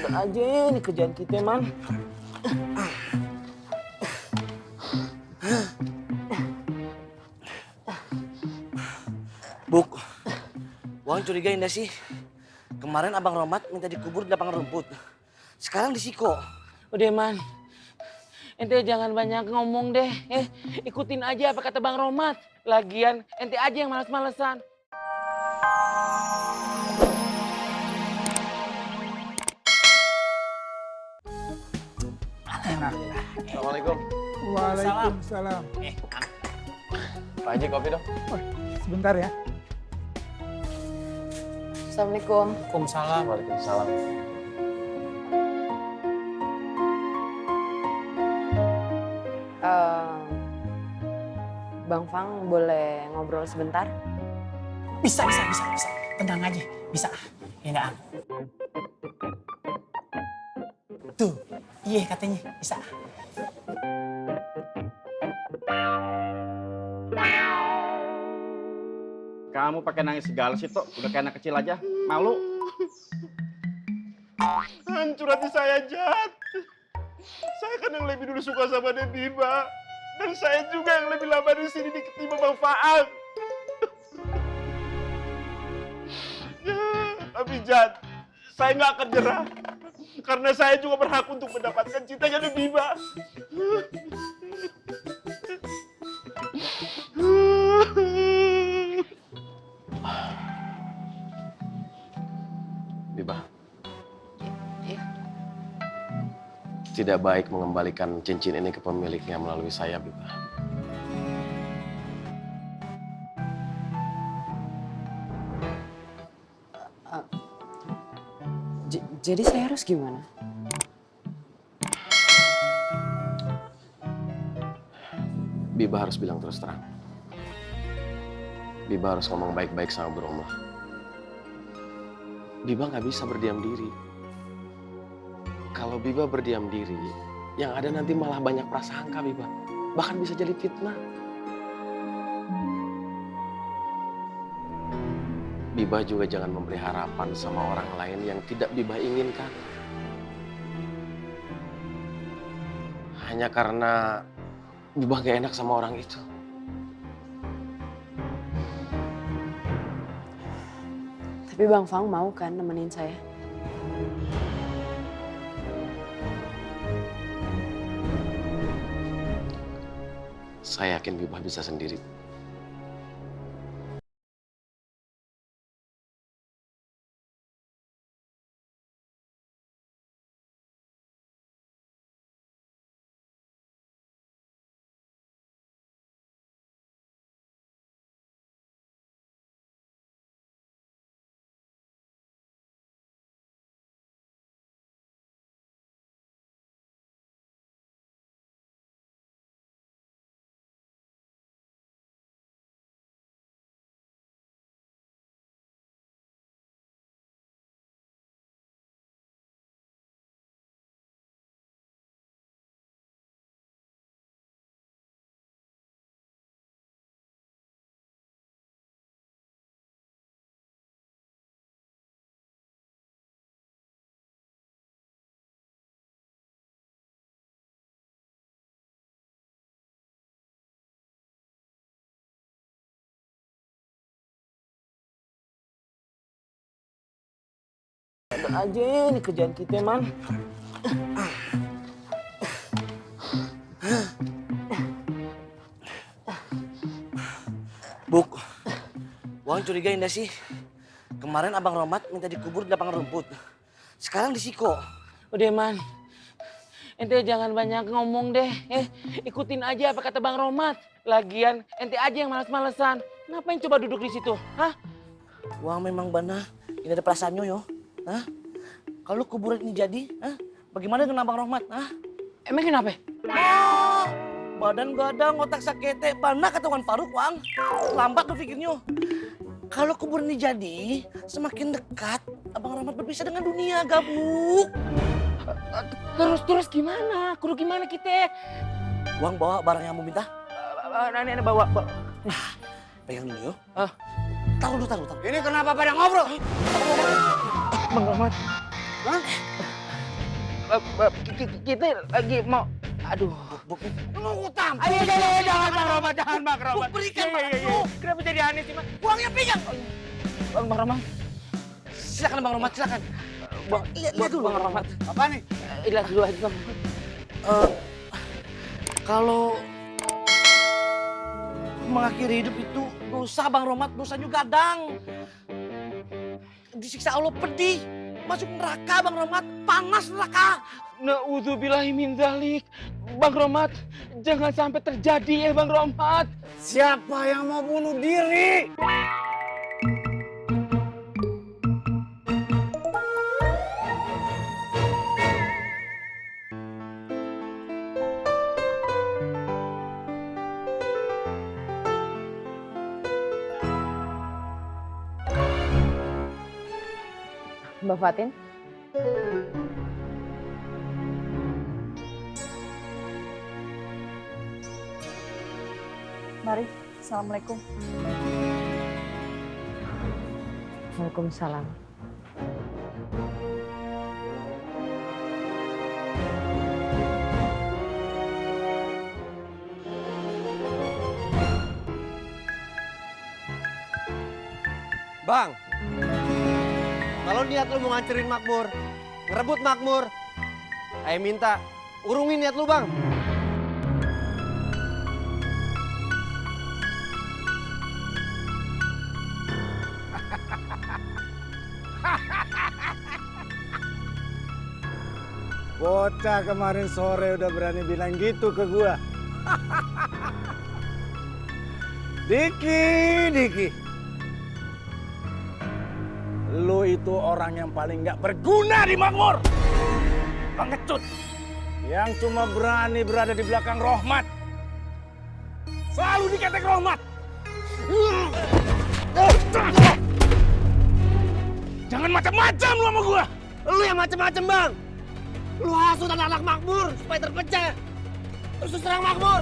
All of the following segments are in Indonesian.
Aja nih kerjaan kita, Man. Buk, Wang curiga indah sih. Kemarin Abang Romat minta dikubur di lapangan rumput. Sekarang di Siko. Udah, Man. Ente jangan banyak ngomong deh. Ikutin aja apa kata Bang Romat. Lagian ente aja yang males-malesan. Assalamualaikum. Waalaikumsalam. Pak Haji kopi dong. Oh, sebentar ya. Assalamualaikum. Waalaikumsalam. Waalaikumsalam. Bang Fang boleh ngobrol sebentar? Bisa. Tenang aja, bisa. Ya enggak? Tuh, iya katanya, bisa. Kamu pakai nangis segala sih, Tok. Udah kayak anak kecil aja. Malu. Hancur hati saya, Jat. Saya kan yang lebih dulu suka sama Debiba. Dan saya juga yang lebih lama di sini ketimbang Bang Faang. Ya, tapi Jat, saya nggak akan nyerah. Karena saya juga berhak untuk mendapatkan cintanya Debiba. Biba, Iya. tidak baik mengembalikan cincin ini ke pemiliknya melalui saya, Biba. Jadi saya harus gimana? Biba harus bilang terus terang. Biba harus ngomong baik-baik sama Bro Romlah. Biba nggak bisa berdiam diri. Kalau Biba berdiam diri, yang ada nanti malah banyak prasangka, Biba. Bahkan bisa jadi fitnah. Biba juga jangan memberi harapan sama orang lain yang tidak Biba inginkan. Hanya karena Biba gak enak sama orang itu. Tapi Bang Fang mau kan nemenin saya? Saya yakin Biba bisa sendiri. Aja nih kerjaan kita, Man. Buk, Wang curiga indah sih. Kemarin Abang Romat minta dikubur di lapangan rumput. Sekarang di Siko. Udah, Man. Ente jangan banyak ngomong deh. Ikutin aja apa kata Bang Romat. Lagian ente aja yang males-malesan. Ngapain coba duduk di situ? Hah? Wang memang benar. Ini ada perasaannya yo. Hah? Kalau kuburan ini jadi, bagaimana dengan Abang Romat? Emang kenapa? Oh, badan gadang, otak sakete. Mana kata Wan Faruk, Wang? Lambat berpikirnya. Kalau kuburan ini jadi, semakin dekat Abang Romat berpisah dengan dunia, Gabuk. Terus gimana? Kudu gimana kita? Wang bawa barang yang mau minta. Nenek bawa. Pegang dulu yo. Taruh dulu. Ini kenapa pada ngobrol? Bang Romat. Hah? kita lagi mau, aduh. Lu utang. Ayo, jangan Bang Romat, jangan Bang Romat. Berikan, Iya, iya, iya. Kenapa jadi aneh sih, Mas? Uangnya pegang. Bang Romat. Silakan Bang Romat, silakan. Lihat dulu Bang Romat. Apa nih? Lihat dulu aja, Bang. Kalau mengakhiri hidup itu dosa Bang Romat, dosanya gadang. Disiksa Allah pedih, masuk neraka Bang Romat, panas neraka. Na'udzubillahi min dzalik. Bang Romat, jangan sampai terjadi ya Bang Romat. Siapa yang mau bunuh diri? Mbak Fatin? Mari, Assalamualaikum. Waalaikumsalam. Bang, kalau niat lu mau ngancurin makmur, ngerebut makmur, ayo minta, urungin niat lu bang. Bocah kemarin sore udah berani bilang gitu ke gua. Diki. Lu itu orang yang paling nggak berguna di Makmur. Pengecut. Yang cuma berani berada di belakang Rohmat. Selalu diketek Rohmat. Jangan macam-macam lu sama gua. Lu yang macem-macem bang. Lu hasut anak-anak makmur supaya terpecah. Terus lu serang makmur.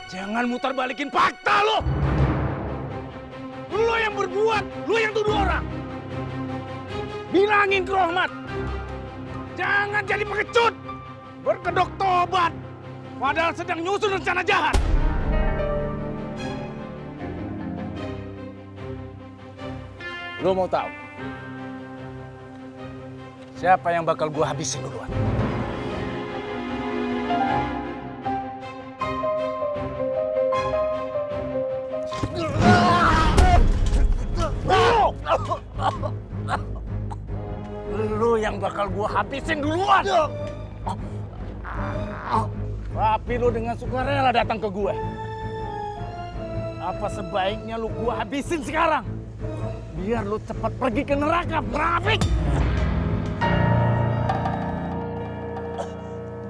Jangan mutar balikin fakta lu. Lu yang berbuat, lu yang tuduh orang. Bilangin ke Rohmat. Jangan jadi pengecut. Berkedok tobat. Padahal sedang nyusun rencana jahat. Lu mau tahu siapa yang bakal gua habisin duluan? Lu yang bakal gua habisin duluan. Tapi lu dengan sukarela datang ke gua. Apa sebaiknya lu gua habisin sekarang? Biar lu cepat pergi ke neraka, munafik!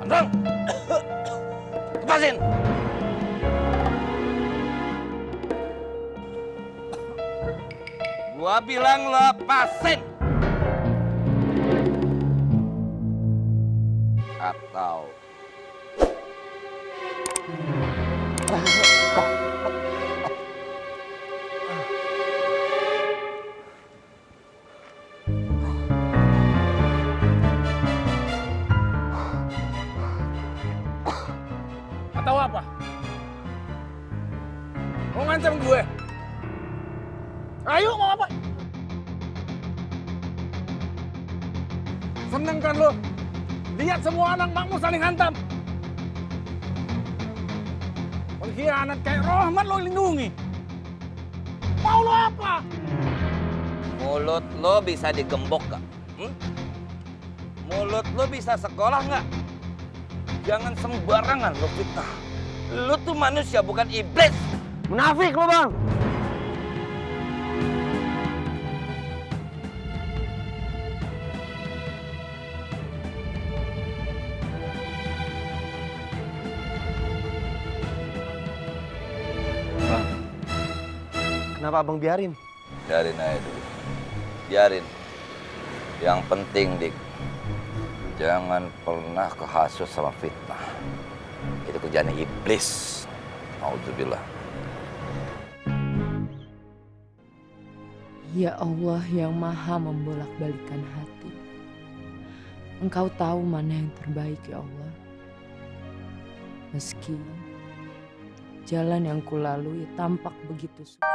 Andang! Lepasin! Gua bilang lepasin. Atau Atau apa? Mau ngancam gue? Ayo mau apa? Seneng kan lo? Lihat semua anak makmu saling hantam. Pengkhianat kayak Rohmat lo lindungi. Mau lo apa? mulut lo bisa digembok gak? Mulut lo bisa sekolah nggak? Jangan sembarangan lo fitnah. Lo tuh manusia bukan iblis. Munafik lo bang. Kenapa abang biarin? Biarin aja dulu. Biarin. Yang penting, Dik, jangan pernah kehasut sama fitnah. Itu kerjaan iblis. Auzubillah. Ya Allah yang maha membolak-balikan hati. Engkau tahu mana yang terbaik ya Allah. Meski jalan yang kulalui tampak begitu sulit.